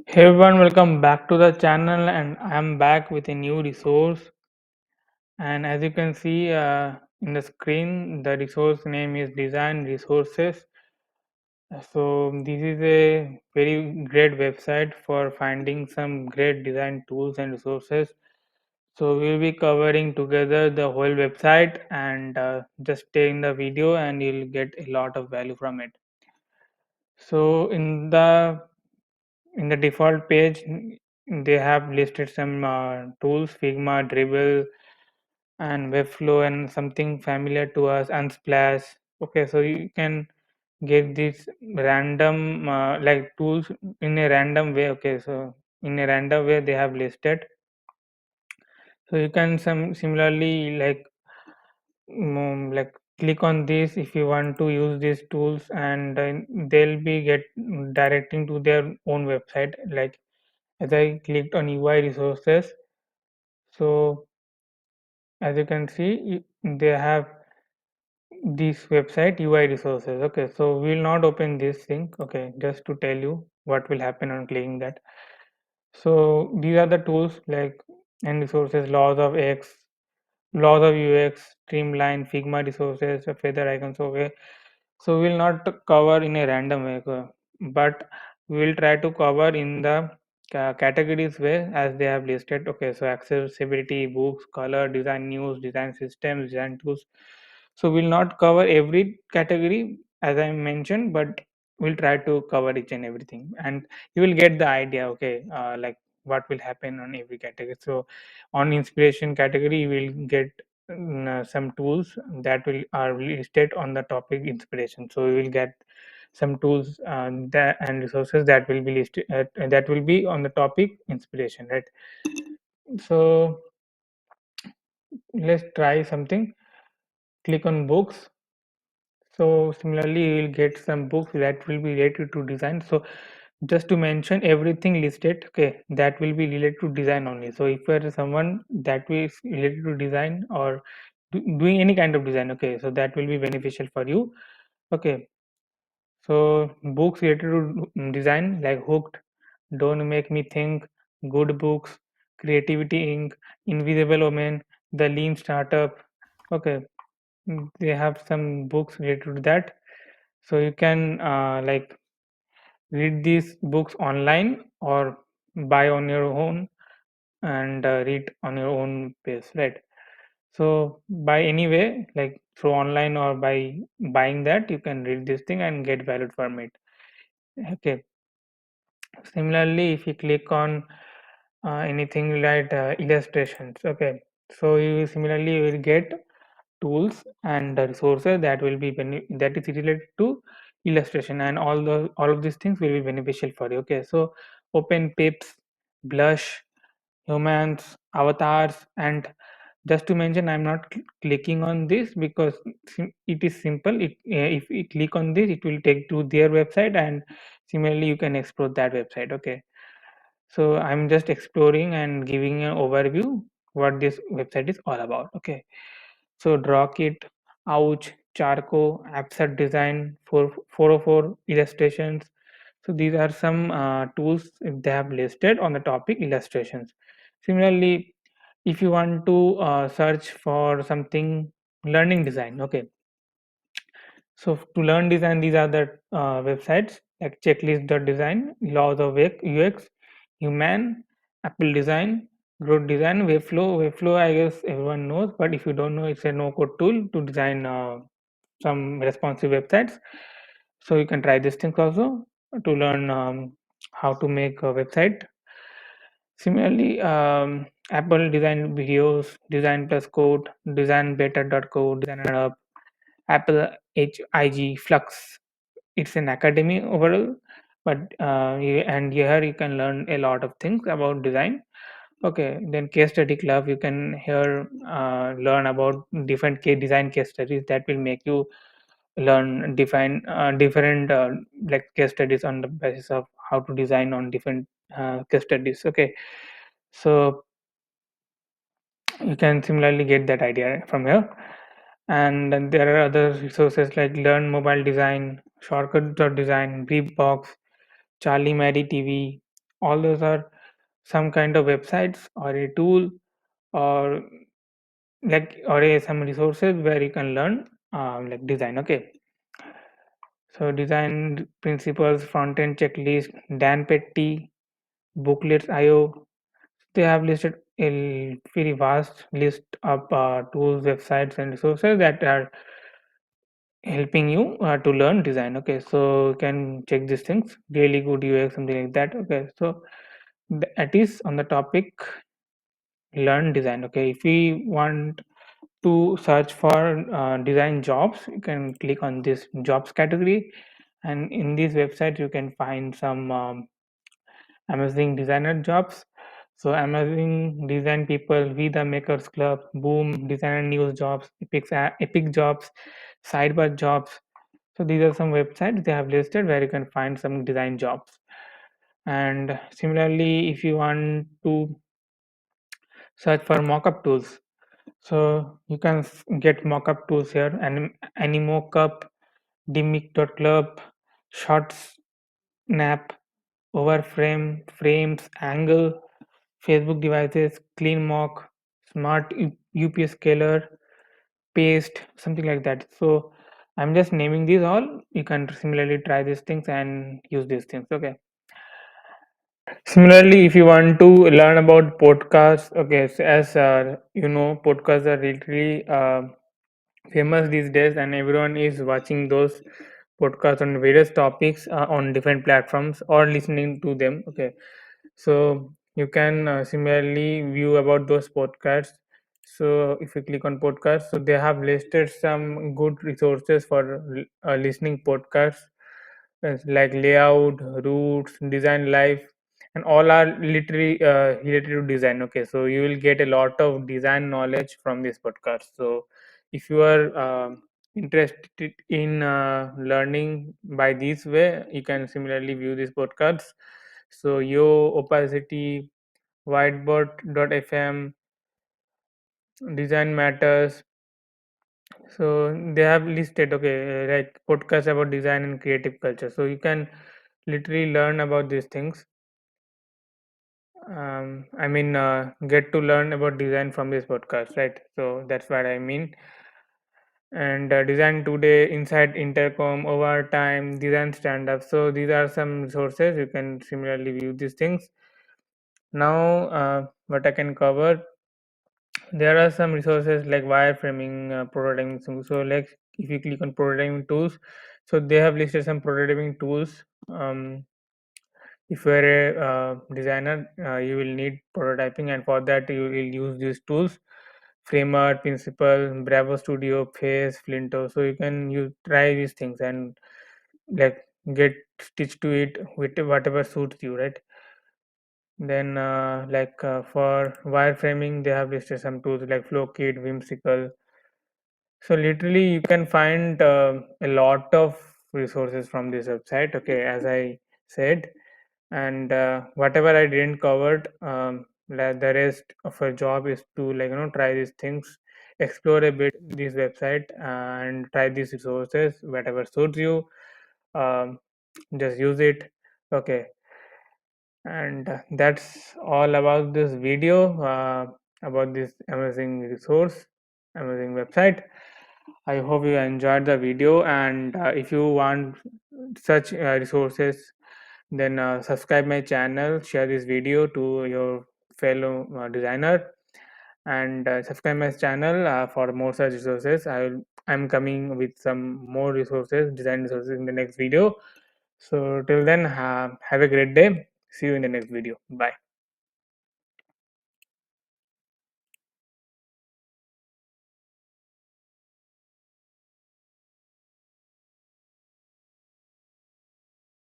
Hey everyone, welcome back to the channel, and I'm back with a new resource. And as you can see in the screen, the resource name is Design Resources. So this is a very great website for finding some great design tools and resources. So we'll be covering together the whole website, and just stay in the video and you'll get a lot of value from it. So in the default page, they have listed some tools: Figma, Dribble, and Webflow, and something familiar to us, Unsplash. Okay, so you can get these random like tools in a random way. Okay, so in a random way they have listed. So you can similarly like click on this if you want to use these tools, and they'll be get directing to their own website. Like as I clicked on UI resources, so as you can see, they have this website UI resources. Okay, so we will not open this thing. Okay, just to tell you what will happen on clicking that. So these are the tools like and resources: laws of X, laws of UX, streamline, Figma resources, feather icons. Okay, so we will not cover in a random way, but we will try to cover in the categories way as they have listed. Okay, so accessibility, books, color, design news, design systems, design tools. So we'll not cover every category as I mentioned, but we'll try to cover each and everything, and you will get the idea. Okay, like what will happen on every category. So on inspiration category, you will get some tools that will are listed on the topic inspiration. So you will get some tools that and resources that will be listed that will be on the topic inspiration, right? So let's try something. Click on books. So similarly you will get some books that will be related to design. So just to mention everything listed, okay, that will be related to design only. So if you are someone that is related to design or doing any kind of design, okay, so that will be beneficial for you. Okay, so books related to design like Hooked, Don't Make Me Think, Good Books, Creativity Inc., Invisible Woman, The Lean Startup. Okay, they have some books related to that. So you can like read these books online or buy on your own, and read on your own pace, right? So by any way, like through online or by buying that, you can read this thing and get value from it. Okay, similarly if you click on anything like illustrations, okay, so you similarly will get tools and the resources that will be that is related to illustration, and all of these things will be beneficial for you. Okay, so open pips, blush, humans, avatars, and just to mention, I'm not clicking on this because it is simple. If you click on this, it will take to their website, and similarly you can explore that website. Okay, so I'm just exploring and giving an overview what this website is all about. Okay, so draw kit, ouch, charcoal, abstract design, 404 illustrations. So these are some tools they have listed on the topic illustrations. Similarly, if you want to search for something learning design, okay, so to learn design, these are the websites like checklist.design, laws of UX, human, Apple design, growth design, Webflow I guess everyone knows, but if you don't know, it's a no code tool to design some responsive websites. So you can try these things also to learn how to make a website. Similarly, Apple design videos, design plus code, designbetter.co, design up, Apple HIG Flux. It's an academy overall, but and here you can learn a lot of things about design. Okay, then case study club, you can here learn about different design case studies that will make you learn define different like case studies on the basis of how to design on different case studies. Okay, so you can similarly get that idea from here. And then there are other resources like learn mobile design, shortcut design, brief box, Charlie Mary TV. All those are some kind of websites or a tool, or some resources where you can learn like design. Okay, so design principles, front end checklist, Dan Petty, booklets IO. They have listed a very vast list of tools, websites, and resources that are helping you to learn design. Okay, so you can check these things. Really good UX, something like that. Okay, so at least on the topic learn design. Okay, if we want to search for design jobs, you can click on this jobs category, and in this website you can find some amazing designer jobs. So amazing design people, We the Makers Club, Boom, designer news jobs, epic jobs, sidebar jobs. So these are some websites they have listed where you can find some design jobs. And similarly, if you want to search for mockup tools, so you can get mockup tools here, and Animockup, Dimic.club, Shots Snap, Overframe, Frames, Angle, Facebook devices, Clean Mock, Smart UPS Scaler, Paste, something like that. So I'm just naming these all. You can similarly try these things and use these things. Okay. Similarly, if you want to learn about podcasts, okay, so as podcasts are literally famous these days, and everyone is watching those podcasts on various topics on different platforms or listening to them. Okay, so you can similarly view about those podcasts. So if you click on podcasts, so they have listed some good resources for listening podcasts, like layout, roots, design life, and all are literally related to design. Okay, so you will get a lot of design knowledge from this podcast. So if you are interested in learning by this way, you can similarly view these podcasts. So Yo, Opacity, Whiteboard.fm, Design Matters. So they have listed, okay, like podcasts about design and creative culture. So you can literally learn about these things. Get to learn about design from this podcast, right? So that's what I mean. And design today, inside intercom, over time, design stand up. So these are some resources. You can similarly view these things. Now, what I can cover, there are some resources like wireframing, prototyping. So like if you click on prototyping tools, so they have listed some prototyping tools. If you are a designer, you will need prototyping, and for that you will use these tools: Framer, Principal, Bravo Studio, Face, Flinto. So you can try these things and like get stitched to it with whatever suits you, right? Then for wireframing, they have listed some tools like Flowkit, Whimsical. So literally, you can find a lot of resources from this website. Okay, as I said, and whatever I didn't covered, the rest of our job is to try these things, explore a bit this website, and try these resources. Whatever suits you, um, just use it. Okay, and that's all about this video, about this amazing resource, amazing website. I hope you enjoyed the video, and if you want such resources, then subscribe my channel, share this video to your fellow designer, and subscribe my channel for more such resources. I'm coming with some more resources, design resources, in the next video. So till then, have a great day. See you in the next video. Bye.